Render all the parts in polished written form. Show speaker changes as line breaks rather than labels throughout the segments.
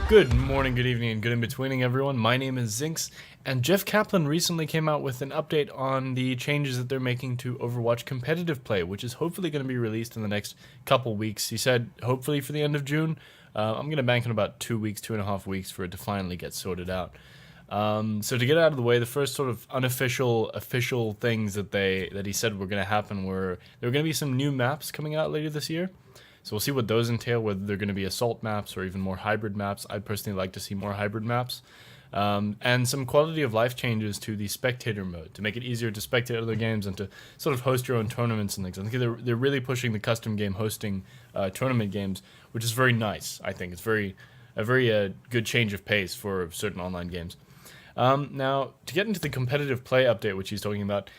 Good morning, good evening, and good in-betweening, everyone. My name is Zinx, and Jeff Kaplan recently came out with an update on the changes that they're making to Overwatch competitive play, which is hopefully going to be released in the next couple weeks. He said hopefully for the end of June. I'm going to bank on about 2 weeks, 2.5 weeks for it to finally get sorted out. So to get out of the way, the first sort of official things that he said were going to happen were there were going to be some new maps coming out later this year. So we'll see what those entail, whether they're going to be assault maps or even more hybrid maps. I'd personally like to see more hybrid maps. And some quality of life changes to the spectator mode to make it easier to spectate other games and to sort of host your own tournaments and things. I think they're really pushing the custom game hosting tournament games, which is very nice. I think it's a very good change of pace for certain online games. Now, to get into the competitive play update, which he's talking about,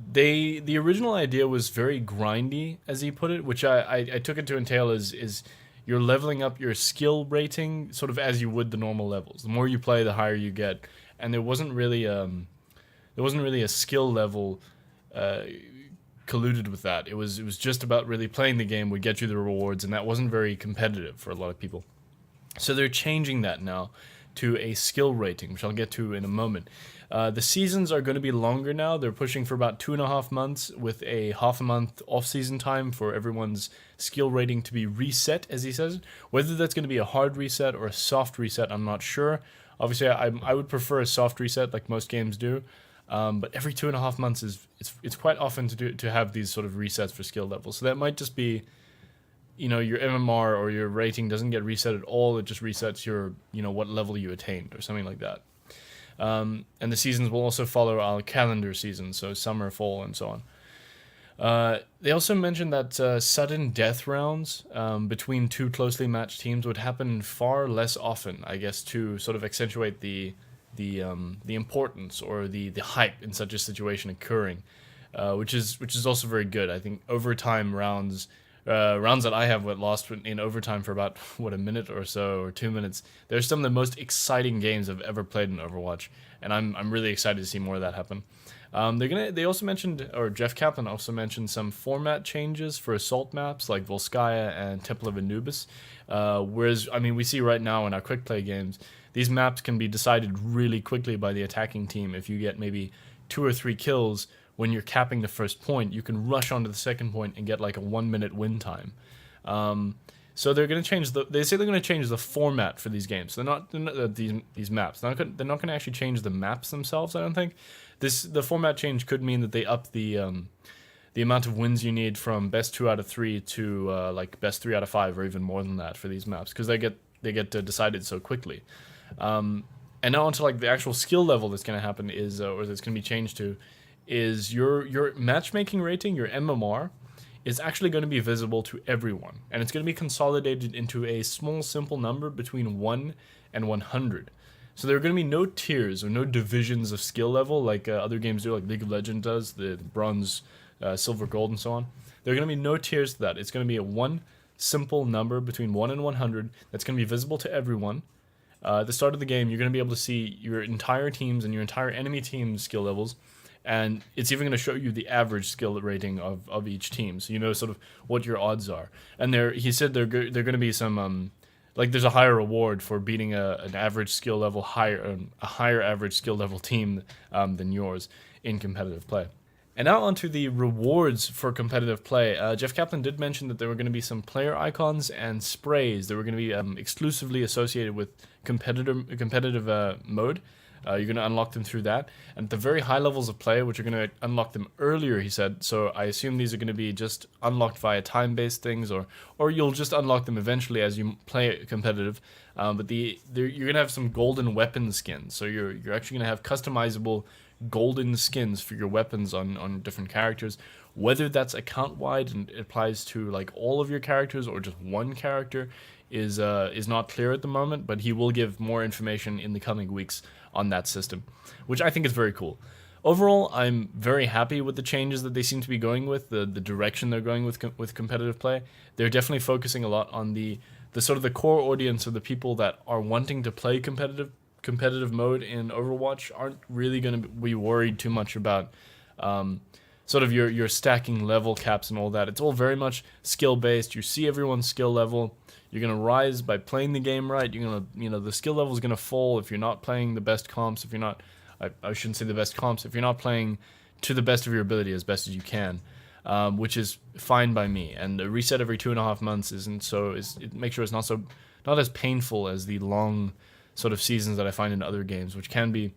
the original idea was very grindy, as he put it, which I took it to entail is you're leveling up your skill rating sort of as you would the normal levels. The more you play, the higher you get, and there wasn't really a skill level colluded with that. It was just about really playing the game would get you the rewards, and that wasn't very competitive for a lot of people. So they're changing that now to a skill rating, which I'll get to in a moment. The seasons are going to be longer now. They're pushing for about 2.5 months with a half a month off-season time for everyone's skill rating to be reset, as he says. Whether that's going to be a hard reset or a soft reset, I'm not sure. Obviously, I would prefer a soft reset like most games do. But every 2.5 months it's quite often to have these sort of resets for skill levels. So that might just be, your MMR or your rating doesn't get reset at all. It just resets your, what level you attained or something like that. And the seasons will also follow our calendar seasons, so summer, fall, and so on. They also mentioned that sudden death rounds between two closely matched teams would happen far less often, I guess, to sort of accentuate the importance or the hype in such a situation occurring, which is also very good. I think overtime rounds that I have lost in overtime for about a minute or so or 2 minutes. They're some of the most exciting games I've ever played in Overwatch, and I'm really excited to see more of that happen. They also mentioned, or Jeff Kaplan also mentioned, some format changes for assault maps like Volskaya and Temple of Anubis. Whereas we see right now in our quick play games, these maps can be decided really quickly by the attacking team. If you get maybe 2 or 3 kills when you're capping the first point, you can rush onto the second point and get like a 1-minute win time. So they're going to change they say they're going to change the format for these games. They're not these maps. They're not going to actually change the maps themselves, I don't think. The format change could mean that they up the amount of wins you need from best 2 out of 3 to like best 3 out of 5 or even more than that for these maps, because they get decided so quickly. And now onto like the actual skill level that's going to happen is or that's going to be changed to is your matchmaking rating, your MMR, is actually going to be visible to everyone. And it's going to be consolidated into a small, simple number between 1 and 100. So there are going to be no tiers or no divisions of skill level like other games do, like League of Legends does, the bronze, silver, gold, and so on. There are going to be no tiers to that. It's going to be a one simple number between 1 and 100 that's going to be visible to everyone. At the start of the game, you're going to be able to see your entire team's and your entire enemy team's skill levels. And it's even going to show you the average skill rating of each team, so you know sort of what your odds are. And he said they're going to be some like there's a higher reward for beating an average skill level a higher average skill level team than yours in competitive play. And now onto the rewards for competitive play. Jeff Kaplan did mention that there were going to be some player icons and sprays that were going to be exclusively associated with competitive mode. You're going to unlock them through that. And at the very high levels of play, which are going to unlock them earlier, he said. So I assume these are going to be just unlocked via time-based things, or you'll just unlock them eventually as you play competitive. But you're going to have some golden weapon skins. So you're actually going to have customizable golden skins for your weapons on different characters. Whether that's account-wide and it applies to like all of your characters or just one character is not clear at the moment, but he will give more information in the coming weeks on that system, which I think is very cool. Overall, I'm very happy with the changes that they seem to be going with, the direction they're going with competitive play. They're definitely focusing a lot on the sort of the core audience of the people that are wanting to play competitive mode in Overwatch aren't really going to be worried too much about sort of your stacking level caps and all that. It's all very much skill based. You see everyone's skill level. You're gonna rise by playing the game right. You're gonna, you know, the skill level is gonna fall if you're not playing the best comps. If you're not, I shouldn't say the best comps. If you're not playing to the best of your ability as best as you can, which is fine by me. And a reset every 2.5 months isn't so. It makes sure it's not as painful as the long sort of seasons that I find in other games, which can be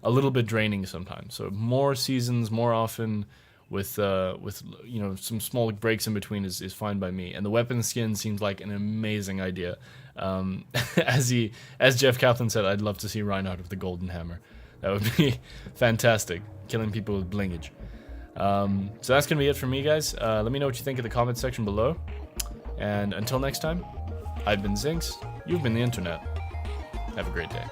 a little bit draining sometimes. So more seasons, more often, with you know, some small breaks in between is fine by me. And the weapon skin seems like an amazing idea. As Jeff Kaplan said, I'd love to see Reinhardt with the golden hammer. That would be fantastic, killing people with blingage. So that's gonna be it for me, guys. Let me know what you think in the comment section below. And until next time, I've been Zinx. You've been the internet. Have a great day.